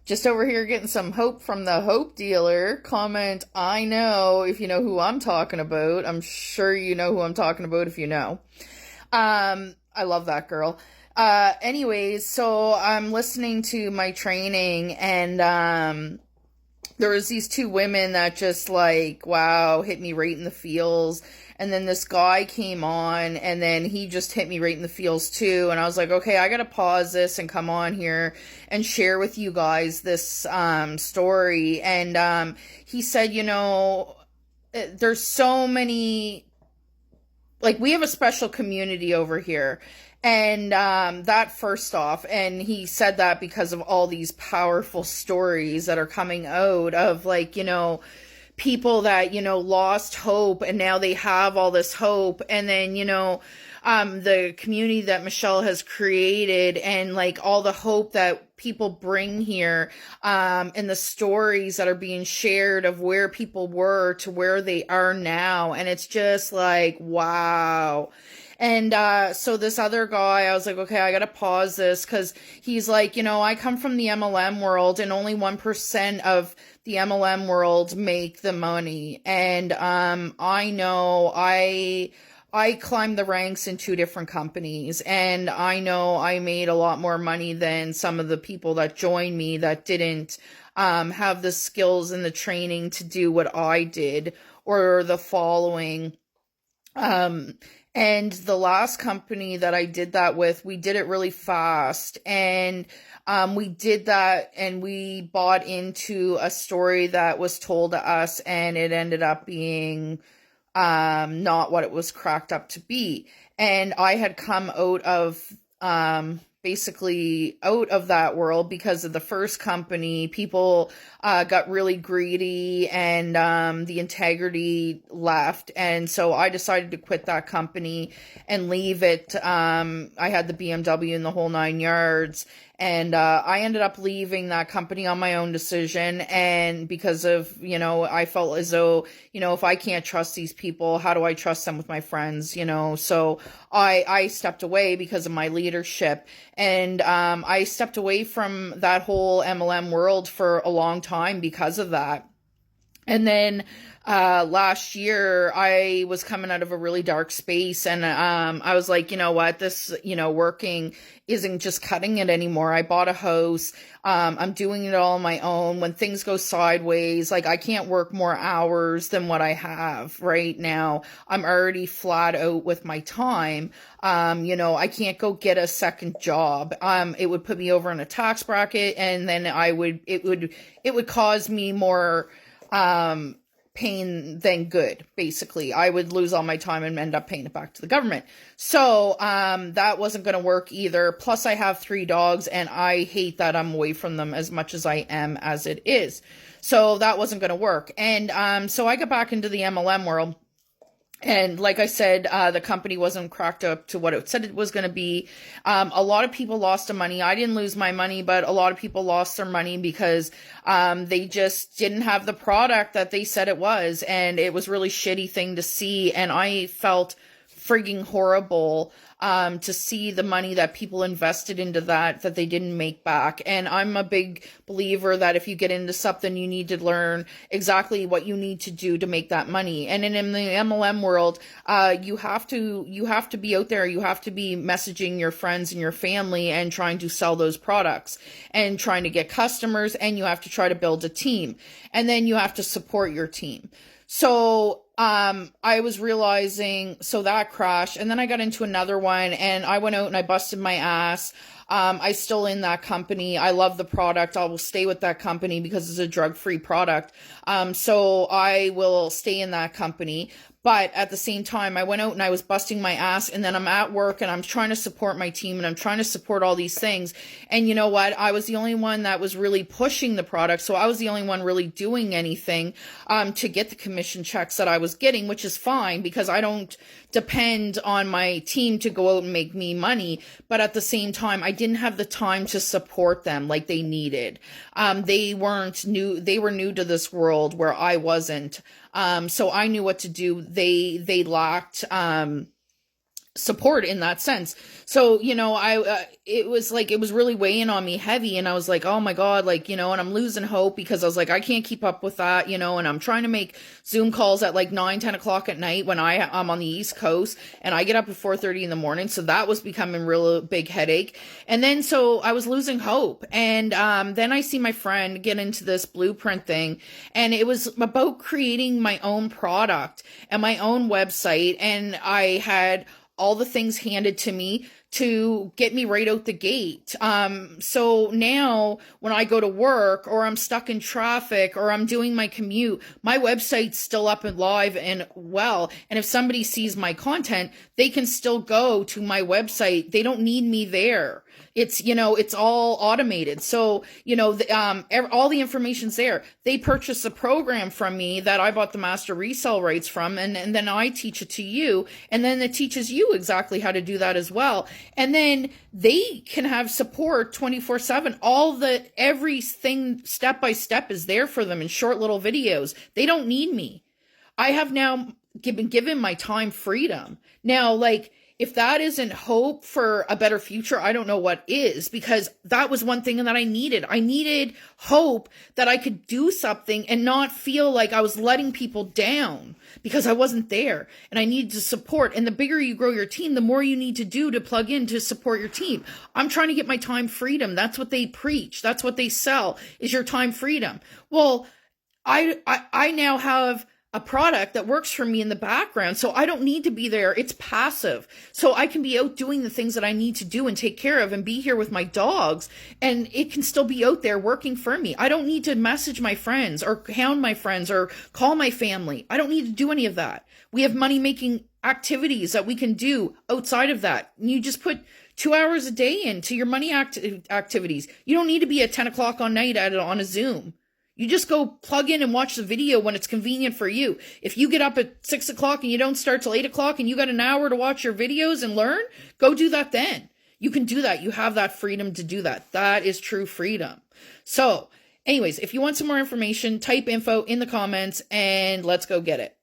Just over here getting some hope from the hope dealer. Comment, I know if you know who I'm talking about. I'm sure you know who I'm talking about if you know. I love that girl. Anyways, so I'm listening to my training and there was these two women that just like, wow, hit me right in the feels. And then this guy came on and then he just hit me right in the feels too. And I was like, okay, I gotta pause this and come on here and share with you guys this story. And he said, there's so many, like, we have a special community over here. And that first off, and he said that because of all these powerful stories that are coming out of, like, people that, lost hope and now they have all this hope. And then, the community that Michelle has created and like all the hope that people bring here, and the stories that are being shared of where people were to where they are now. And it's just like, wow. And so this other guy, I was like, okay, I gotta pause this because he's like, I come from the MLM world and only 1% of the MLM world make the money. And I know I climbed the ranks in two different companies, and I know I made a lot more money than some of the people that joined me that didn't have the skills and the training to do what I did or the following. And the last company that I did that with, we did it really fast. And we did that and we bought into a story that was told to us, and it ended up being not what it was cracked up to be. And I had come out of basically out of that world because of the first company. People got really greedy and the integrity left. And so I decided to quit that company and leave it. I had the BMW and the whole 9 yards. And I ended up leaving that company on my own decision. And because of, I felt as though, if I can't trust these people, how do I trust them with my friends, So I stepped away because of my leadership. And I stepped away from that whole MLM world for a long time because of that. And then last year I was coming out of a really dark space, and I was like, you know what, this, working isn't just cutting it anymore. I bought a house. I'm doing it all on my own. When things go sideways, like I can't work more hours than what I have right now. I'm already flat out with my time. I can't go get a second job. It would put me over in a tax bracket, and then it would cause me more pain than good. Basically, I would lose all my time and end up paying it back to the government. So that wasn't going to work either. Plus I have 3 dogs and I hate that I'm away from them as much as I am as it is. So that wasn't going to work. And so I got back into the MLM world. And like I said, the company wasn't cracked up to what it said it was going to be. A lot of people lost their money. I didn't lose my money, but a lot of people lost their money because they just didn't have the product that they said it was. And it was really shitty thing to see. And I felt frigging horrible to see the money that people invested into that they didn't make back. And I'm a big believer that if you get into something, you need to learn exactly what you need to do to make that money. And in the MLM world, you have to be out there. You have to be messaging your friends and your family and trying to sell those products and trying to get customers, and you have to try to build a team, and then you have to support your team. So I was realizing, so that crashed, and then I got into another one, and I went out and I busted my ass. I still in that company. I love the product. I will stay with that company because it's a drug-free product. So I will stay in that company. But at the same time, I went out and I was busting my ass, and then I'm at work and I'm trying to support my team and I'm trying to support all these things. And you know what? I was the only one that was really pushing the product. So I was the only one really doing anything, to get the commission checks that I was getting, which is fine because I don't depend on my team to go out and make me money. But at the same time, I didn't have the time to support them like they needed. They were new to this world where I wasn't. So I knew what to do. They lacked, support in that sense. So, it was like, it was really weighing on me heavy. And I was like, oh my God, like, and I'm losing hope because I was like, I can't keep up with that, and I'm trying to make Zoom calls at like 9, 10 o'clock at night when I'm on the East Coast, and I get up at 4:30 in the morning. So that was becoming real big headache. And then, so I was losing hope. And, then I see my friend get into this blueprint thing, and it was about creating my own product and my own website. And I had all the things handed to me to get me right out the gate. So now when I go to work, or I'm stuck in traffic, or I'm doing my commute, my website's still up and live and well. And if somebody sees my content, they can still go to my website. They don't need me there. It's, it's all automated. So, all the information's there. They purchase a program from me that I bought the master resale rights from, and then I teach it to you, and then it teaches you exactly how to do that as well. And then they can have support 24/7. Everything step by step is there for them in short little videos. They don't need me. I have now been given my time freedom. Now, like, if that isn't hope for a better future, I don't know what is, because that was one thing that I needed. I needed hope that I could do something and not feel like I was letting people down because I wasn't there, and I needed to support. And the bigger you grow your team, the more you need to do to plug in to support your team. I'm trying to get my time freedom. That's what they preach. That's what they sell, is your time freedom. Well, I now have a product that works for me in the background. So I don't need to be there. It's passive. So I can be out doing the things that I need to do and take care of and be here with my dogs. And it can still be out there working for me. I don't need to message my friends or hound my friends or call my family. I don't need to do any of that. We have money making activities that we can do outside of that. And you just put 2 hours a day into your money activities. You don't need to be at 10 o'clock on night on a Zoom. You just go plug in and watch the video when it's convenient for you. If you get up at 6 o'clock and you don't start till 8 o'clock and you got an hour to watch your videos and learn, go do that then. You can do that. You have that freedom to do that. That is true freedom. So anyways, if you want some more information, type info in the comments and let's go get it.